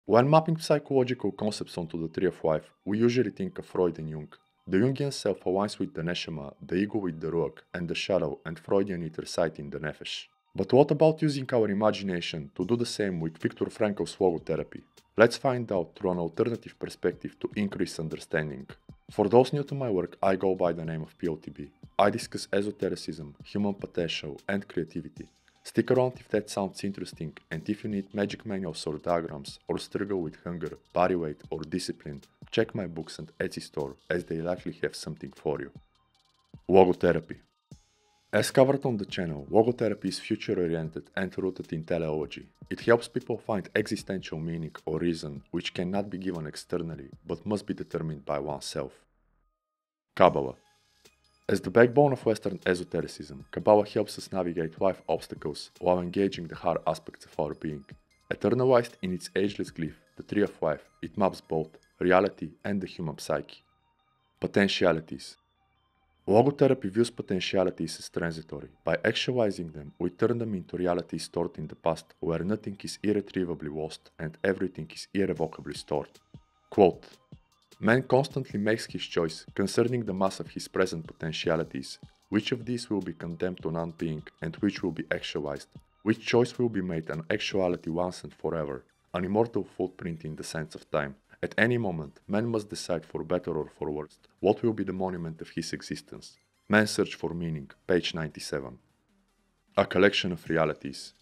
When mapping psychological concepts onto the Tree of Life, we usually think of Freud and Jung. The Jungian Self aligns with the Neshamah, the ego with the Ruach, and the Shadow and Freudian Id reside in the Nephesh. But what about using our imagination to do the same with Viktor Frankl's logotherapy? Let's find out through an alternative perspective to increase understanding. For those new to my work, I go by the name of POTB. I discuss esotericism, human potential, and creativity. Stick around if that sounds interesting, and if you need magic manuals or diagrams, or struggle with hunger, body weight, or discipline, check my books and Etsy store, as they likely have something for you. Logotherapy. As covered on the channel, logotherapy is future-oriented and rooted in teleology. It helps people find existential meaning or reason which cannot be given externally, but must be determined by oneself. Qabalah. As the backbone of Western esotericism, Qabalah helps us navigate life obstacles while engaging the hard aspects of our being. Eternalized in its ageless glyph, the Tree of Life, it maps both reality and the human psyche. Potentialities. Logotherapy views potentialities as transitory. By actualizing them, we turn them into realities stored in the past, where nothing is irretrievably lost and everything is irrevocably stored. Quote, "Man constantly makes his choice concerning the mass of his present potentialities. Which of these will be condemned to non-being and which will be actualized? Which choice will be made an actuality once and forever, an immortal footprint in the sands of time? At any moment, man must decide for better or for worse what will be the monument of his existence. Man's Search for Meaning, page 97. A collection of realities.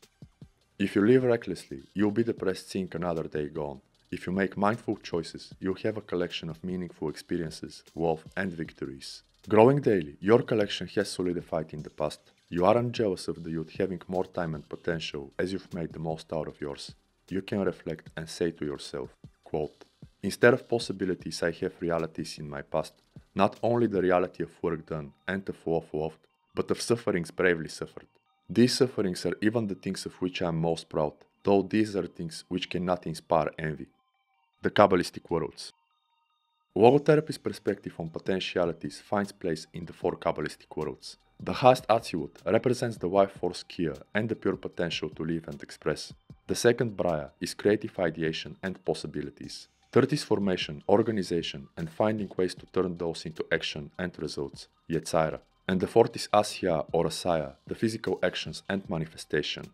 If you live recklessly, you'll be depressed seeing another day gone. If you make mindful choices, you'll have a collection of meaningful experiences, wealth, and victories. Growing daily, your collection has solidified in the past. You aren't jealous of the youth having more time and potential, as you've made the most out of yours. You can reflect and say to yourself, quote, "Instead of possibilities, I have realities in my past. Not only the reality of work done and of love loved, but of sufferings bravely suffered. These sufferings are even the things of which I am most proud, though these are things which cannot inspire envy." The Qabalistic Worlds. Logotherapy's perspective on potentialities finds place in the four Qabalistic worlds. The highest absolute represents the life force Kia and the pure potential to live and express. The second Braya is creative ideation and possibilities. Third is formation, organization, and finding ways to turn those into action and results, Yetzirah. And the fourth is Asya or Asaya, the physical actions and manifestation.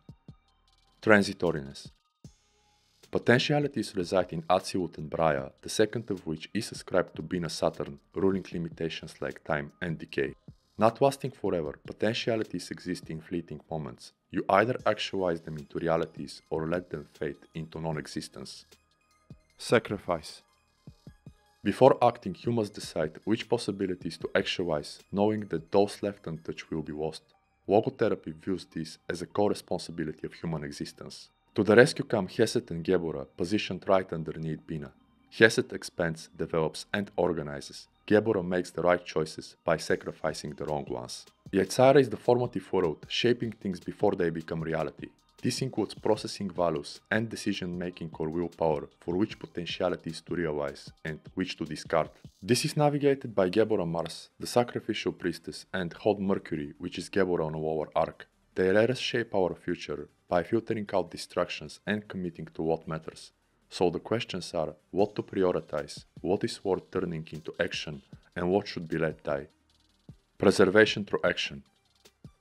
Transitoriness. Potentialities reside in Atsilut and Braya, the second of which is ascribed to Bina Saturn, ruling limitations like time and decay. Not lasting forever, potentialities exist in fleeting moments. You either actualize them into realities or let them fade into non-existence. Sacrifice. Before acting, you must decide which possibilities to actualize, knowing that those left untouched will be lost. Logotherapy views this as a core responsibility of human existence. To the rescue come Chesed and Geburah, positioned right underneath Bina. Chesed expands, develops, and organizes. Geburah makes the right choices by sacrificing the wrong ones. Yetzirah is the formative world, shaping things before they become reality. This includes processing values and decision-making or willpower for which potentialities to realize and which to discard. This is navigated by Geburah Mars, the sacrificial priestess, and Hod Mercury, which is Geburah on a lower arc. They let us shape our future by filtering out distractions and committing to what matters. So the questions are what to prioritize, what is worth turning into action, and what should be let die. Preservation through action.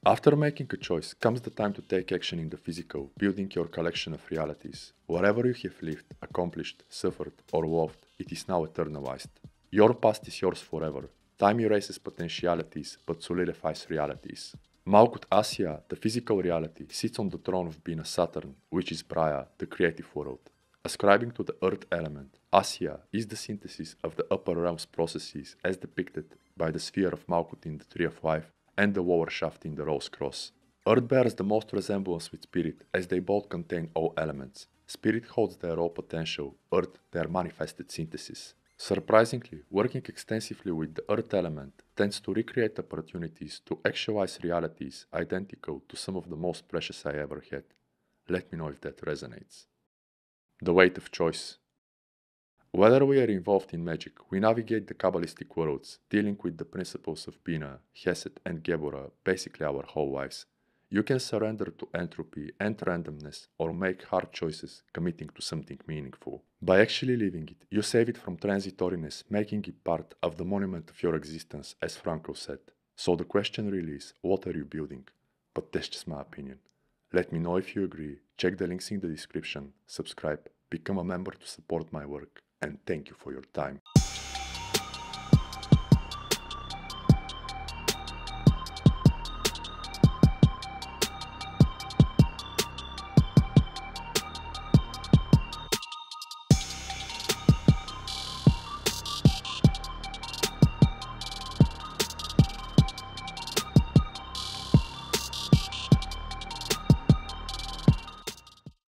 After making a choice comes the time to take action in the physical, building your collection of realities. Whatever you have lived, accomplished, suffered, or loved, it is now eternalized. Your past is yours forever. Time erases potentialities but solidifies realities. Malkut Asya, the physical reality, sits on the throne of Bina Saturn, which is Braya, the creative world. Ascribing to the earth element, Asya is the synthesis of the upper realms processes as depicted by the sphere of Malkut in the Tree of Life and the lower shaft in the Rose Cross. Earth bears the most resemblance with Spirit as they both contain all elements. Spirit holds their raw potential, Earth their manifested synthesis. Surprisingly, working extensively with the earth element tends to recreate opportunities to actualize realities identical to some of the most precious I ever had. Let me know if that resonates. The weight of choice. Whether we are involved in magic, we navigate the Qabalistic worlds, dealing with the principles of Bina, Chesed, and Geburah basically our whole lives. you can surrender to entropy and randomness or make hard choices committing to something meaningful. By actually living it, you save it from transitoriness, making it part of the monument of your existence, as Frankl said. So the question really is, what are you building? But that's just my opinion. Let me know if you agree, check the links in the description, subscribe, become a member to support my work, and thank you for your time.